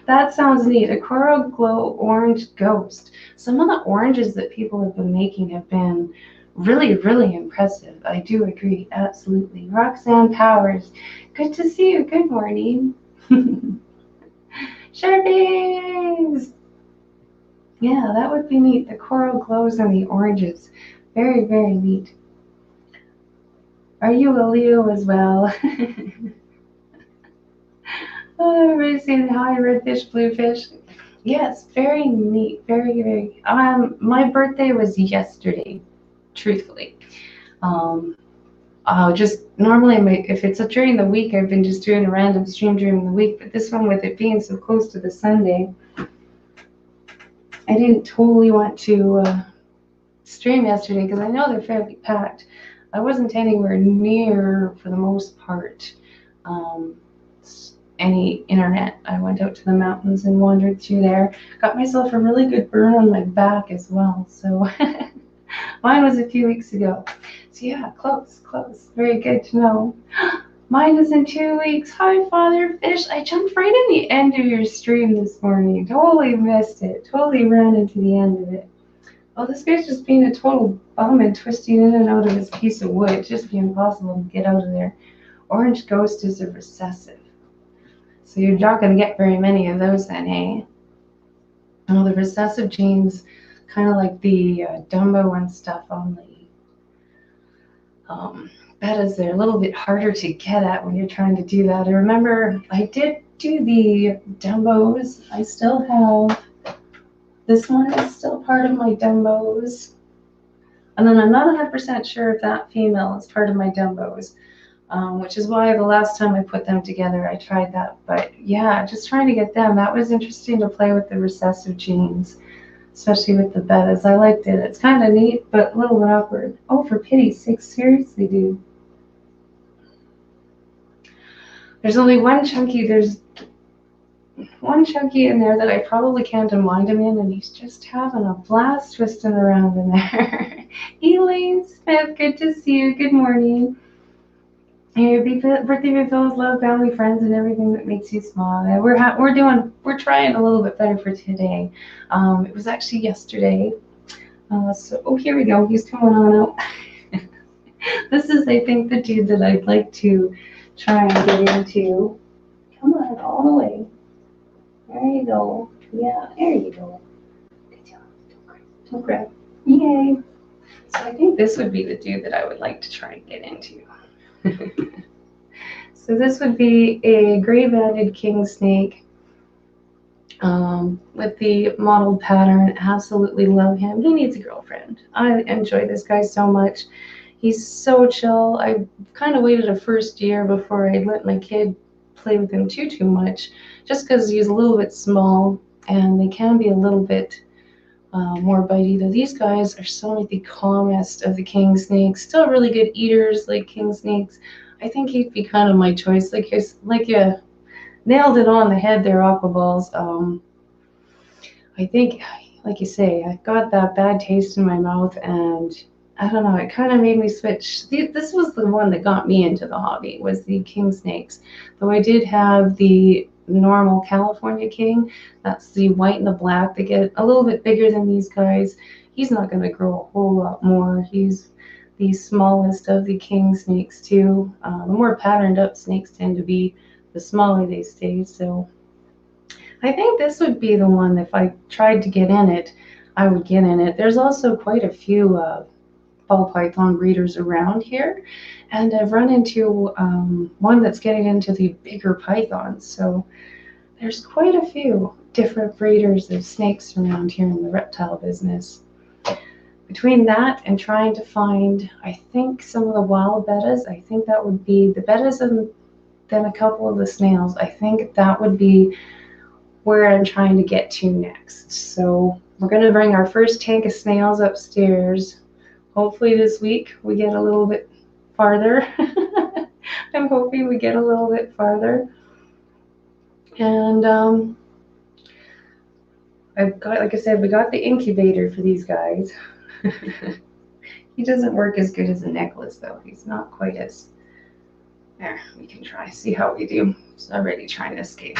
That sounds neat. A Coral Glow Orange Ghost. Some of the oranges that people have been making have been really, really impressive. I do agree, absolutely. Roxanne Powers, good to see you. Good morning. Sharpies! Yeah, that would be neat. The coral glows and the oranges. Very, very neat. Are you a Leo as well? Oh, everybody's saying hi, redfish, bluefish. Yes, very neat. Very, very. My birthday was yesterday, truthfully. Just normally, if it's during the week, I've been just doing a random stream during the week, but this one, with it being so close to the Sunday, I didn't totally want to stream yesterday because I know they're fairly packed. I wasn't anywhere near, for the most part, any internet. I went out to the mountains and wandered through there. Got myself a really good burn on my back as well. So mine was a few weeks ago. So yeah, close. Very good to know. Mine is in 2 weeks. Hi, Father Fish. I jumped right in the end of your stream this morning. Totally missed it. Totally ran into the end of it. Oh, this guy's just being a total bum and twisting in and out of his piece of wood. It'd just be impossible to get out of there. Orange Ghost is a recessive. So you're not going to get very many of those then, eh? Well, the recessive genes, kind of like the Dumbo and stuff on the bettas, they're a little bit harder to get at when you're trying to do that. I remember I did do the Dumbos. I still have, this one is still part of my Dumbos. And then I'm not 100% sure if that female is part of my Dumbos. Which is why the last time I put them together, I tried that. But yeah, just trying to get them. That was interesting to play with the recessive genes, especially with the bettas. I liked it. It's kind of neat, but a little awkward. Oh, for pity's sake, seriously, dude. There's one chunky in there that I probably can't unwind him in, and he's just having a blast twisting around in there. Elaine Smith, good to see you. Good morning. Your birthday fulfills love, family, friends, and everything that makes you smile. We're trying a little bit better for today. It was actually yesterday. Oh, here we go. He's coming on out. This is, I think, the dude that I'd like to try and get into. Come on, all the way. There you go. Yeah, there you go. Good job. Don't grab. Yay. So I think this would be the dude that I would like to try and get into. So this would be a gray-banded king snake with the mottled pattern. Absolutely love him. He needs a girlfriend. I enjoy this guy so much. He's so chill. I kind of waited a first year before I let my kid play with him too much, just because he's a little bit small and they can be a little bit more bitey. Though these guys are some of the calmest of the king snakes. Still really good eaters like king snakes. I think he'd be kind of my choice. Like you nailed it on the head there, Aquaballs. I think, like you say, I got that bad taste in my mouth, and I don't know, it kind of made me switch. This was the one that got me into the hobby, was the king snakes. Though I did have the normal California king. That's the white and the black. They get a little bit bigger than these guys. He's not going to grow a whole lot more. He's the smallest of the king snakes too. The more patterned up snakes tend to be, the smaller they stay. So I think this would be the one, if I tried to get in it, I would get in it. There's also quite a few ball python breeders around here, and I've run into one that's getting into the bigger pythons. So there's quite a few different breeders of snakes around here in the reptile business. between that and trying to find, I think, some of the wild bettas, I think that would be the bettas and then a couple of the snails. I think that would be where I'm trying to get to next. So we're going to bring our first tank of snails upstairs. Hopefully this week we get a little bit farther. I'm hoping we get a little bit farther. And I've got, like I said, we got the incubator for these guys. He doesn't work as good as a necklace though. He's not quite as, there, we can try, see how we do. He's already trying to escape.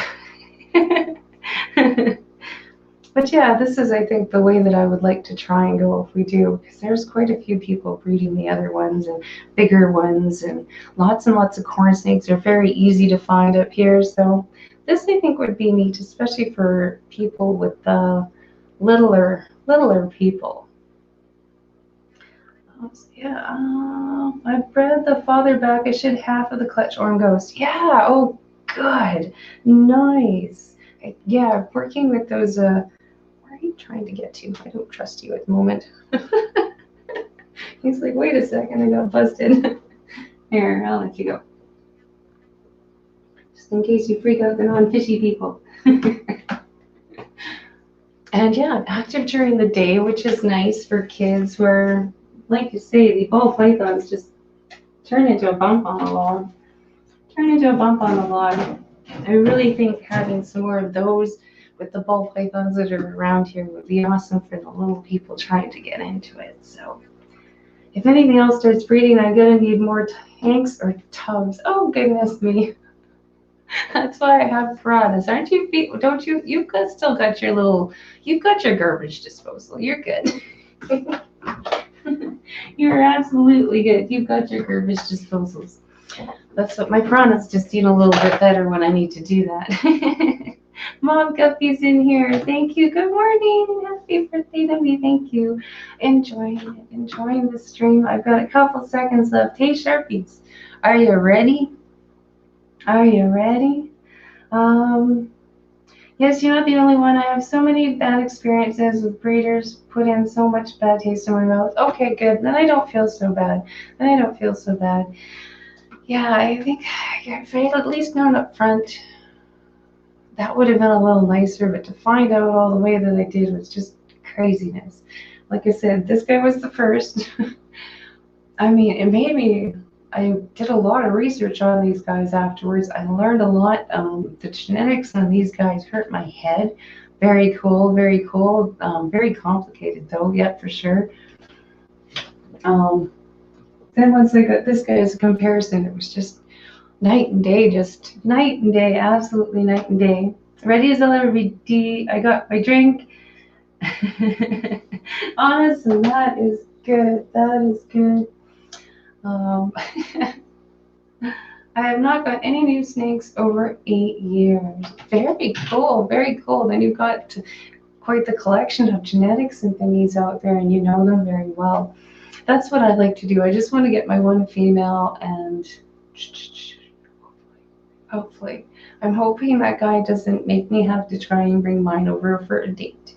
But yeah, this is, I think, the way that I would like to try and go if we do, because there's quite a few people breeding the other ones and bigger ones, and lots of corn snakes are very easy to find up here. So this, I think, would be neat, especially for people with the littler people. Yeah, I bred the father back. I shed half of the clutch orange ghost. Yeah, oh, good, nice. Yeah, working with those, where are you trying to get to? I don't trust you at the moment. He's like, wait a second, I got busted. Here, I'll let you go. Just in case you freak out the non-fishy people. And yeah, active during the day, which is nice for kids where, like you say, the ball pythons just turn into a bump on the log. I really think having some more of those with the ball pythons that are around here would be awesome for the little people trying to get into it. So if anything else starts breeding, I'm gonna need more tanks or tubs. Oh goodness me. That's why I have piranhas. Aren't you? Don't you? You've still got your little. You've got your garbage disposal. You're good. You're absolutely good. You've got your garbage disposals. That's what my piranhas just eat a little bit better when I need to do that. Mom Guppy's in here. Thank you. Good morning. Happy birthday to me. Thank you. Enjoying the stream. I've got a couple seconds left. Hey, Sharpies. Are you ready? Are you ready? Yes, you're not the only one. I have so many bad experiences with breeders, put in so much bad taste in my mouth. Okay, good. Then I don't feel so bad. Yeah, I think if I had at least known up front, that would have been a little nicer, but to find out all the way that I did was just craziness. Like I said, this guy was the first. I mean, it made me, I did a lot of research on these guys afterwards. I learned a lot. The genetics on these guys hurt my head. Very cool, very cool. Very complicated though, yeah, for sure. Then once I got this guy as a comparison, it was just night and day, absolutely night and day. Ready as I'll ever be. I got my drink. Awesome, that is good. I have not got any new snakes over 8 years. Very cool, very cool. Then you've got quite the collection of genetics and thingies out there, and you know them very well. That's what I like to do. I just want to get my one female, and hopefully, I'm hoping that guy doesn't make me have to try and bring mine over for a date.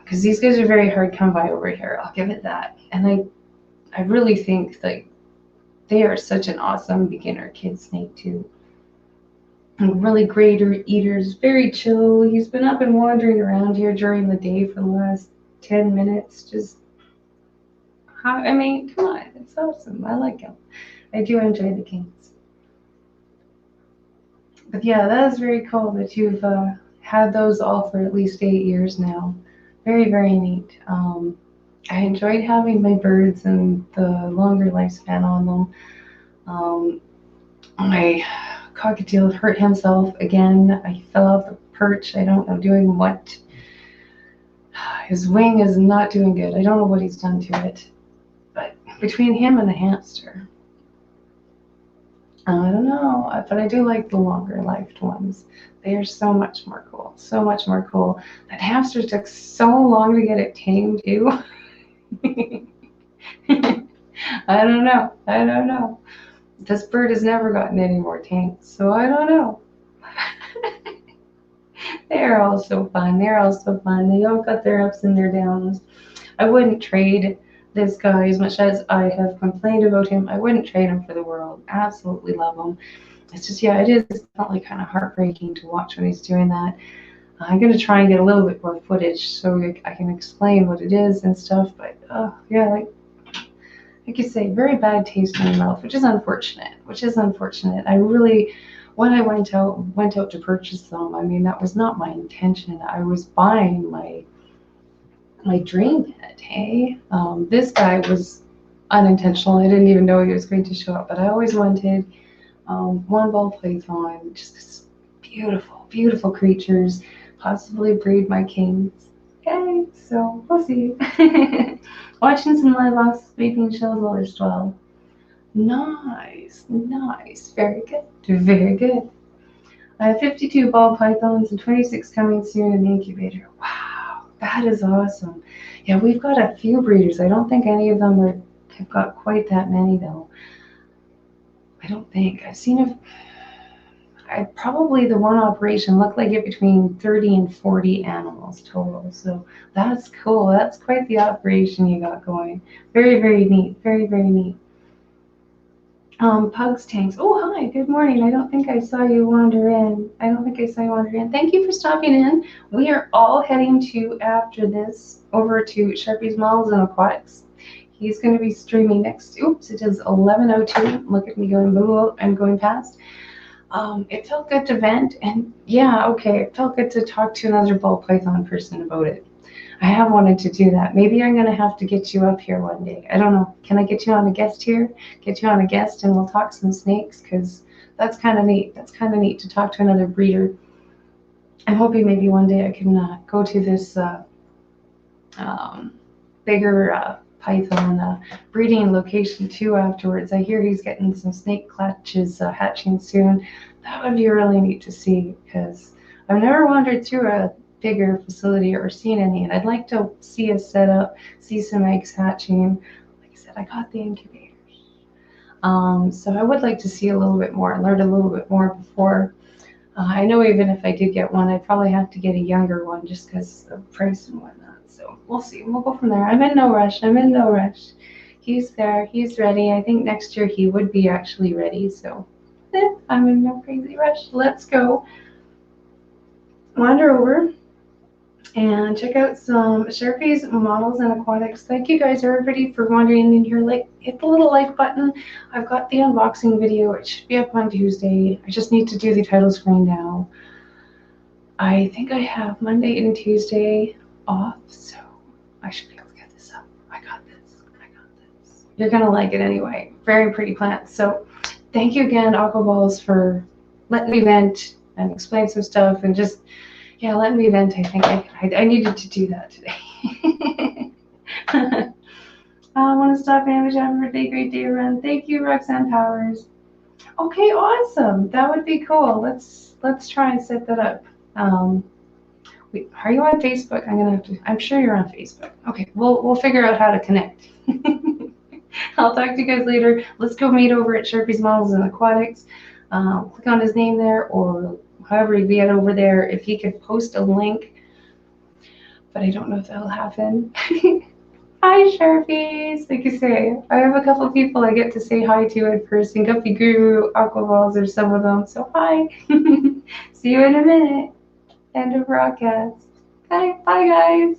Because these guys are very hard to come by over here. I'll give it that. And I really think that they are such an awesome beginner kid snake too. And really great eaters, very chill. He's been up and wandering around here during the day for the last 10 minutes. Just, I mean, come on, it's awesome. I like him. I do enjoy the kings. But yeah, that is very cool that you've had those all for at least 8 years now. Very, very neat. I enjoyed having my birds and the longer lifespan on them. My cockatiel hurt himself again. I fell off the perch. I don't know doing what. His wing is not doing good. I don't know what he's done to it. But between him and the hamster, I don't know. But I do like the longer lived ones. They are so much more cool. So much more cool. That hamster took so long to get it tamed too. I don't know. This bird has never gotten any more tanks, so I don't know. They're all so fun. They're all so fun. They all got their ups and their downs. I wouldn't trade this guy as much as I have complained about him. I wouldn't trade him for the world. Absolutely love him. It's just, yeah, it is definitely kind of heartbreaking to watch when he's doing that. I'm going to try and get a little bit more footage so I can explain what it is and stuff. But, yeah, like you say, very bad taste in your mouth, which is unfortunate, I really, when I went out to purchase them, I mean, that was not my intention. I was buying my dream pet, hey? This guy was unintentional. I didn't even know he was going to show up, but I always wanted one ball python, just this beautiful, beautiful creatures, possibly breed my kings. Okay, so we'll see. Watching some live sleeping shows while there's 12. Nice, nice, very good, very good. I have 52 ball pythons and 26 coming soon in the incubator. Wow, that is awesome. Yeah, we've got a few breeders. I don't think any of them have got quite that many though. I don't think. I've seen probably the one operation looked like it between 30 and 40 animals total. So that's cool. That's quite the operation you got going. Very, very neat. Very, very neat. Pugs tanks. Oh, hi. Good morning. I don't think I saw you wander in. Thank you for stopping in. We are all heading after this, over to Sharpie's Malls and Aquatics. He's going to be streaming next. Oops, it is 11:02. Look at me going boo. I'm going past. It felt good to vent, and yeah, okay, it felt good to talk to another ball python person about it. I have wanted to do that. Maybe I'm going to have to get you up here one day. I don't know. Can I get you on a guest here? Get you on a guest and we'll talk some snakes, because that's kind of neat. That's kind of neat to talk to another breeder. I'm hoping maybe one day I can go to this bigger python breeding location too afterwards. I hear he's getting some snake clutches hatching soon. That would be really neat to see, because I've never wandered through a bigger facility or seen any, and I'd like to see a setup, see some eggs hatching. Like I said, I got the incubators. So I would like to see a little bit more and learn a little bit more before. I know even if I did get one, I'd probably have to get a younger one just because of price and whatnot. So we'll see. We'll go from there. I'm in no rush. He's there. He's ready. I think next year he would be actually ready. So I'm in no crazy rush. Let's go wander over and check out some Sharpie's Models and Aquatics. Thank you guys, everybody, for wandering in here. Hit the little like button. I've got the unboxing video. It should be up on Tuesday. I just need to do the title screen now. I think I have Monday and Tuesday off, so I should be able to get this up. I got this. You're going to like it anyway. Very pretty plants. So thank you again, Aquaballs, for letting me vent and explain some stuff and just, yeah, let me vent. I think I needed to do that today. I want to stop in. Wish you have a birthday, great day run. Thank you, Roxanne Powers. Okay, awesome. That would be cool. Let's try and set that up. Are you on Facebook? I'm sure you're on Facebook. Okay, we'll figure out how to connect. I'll talk to you guys later. Let's go meet over at Sharpie's Models and Aquatics. Click on his name there, or however you get over there. If he could post a link, but I don't know if that'll happen. Hi, Sharpies. Like you say, I have a couple people I get to say hi to in person. Guppy Guru, Aquaballs are some of them. So hi. See you in a minute. End of broadcast. Bye, guys.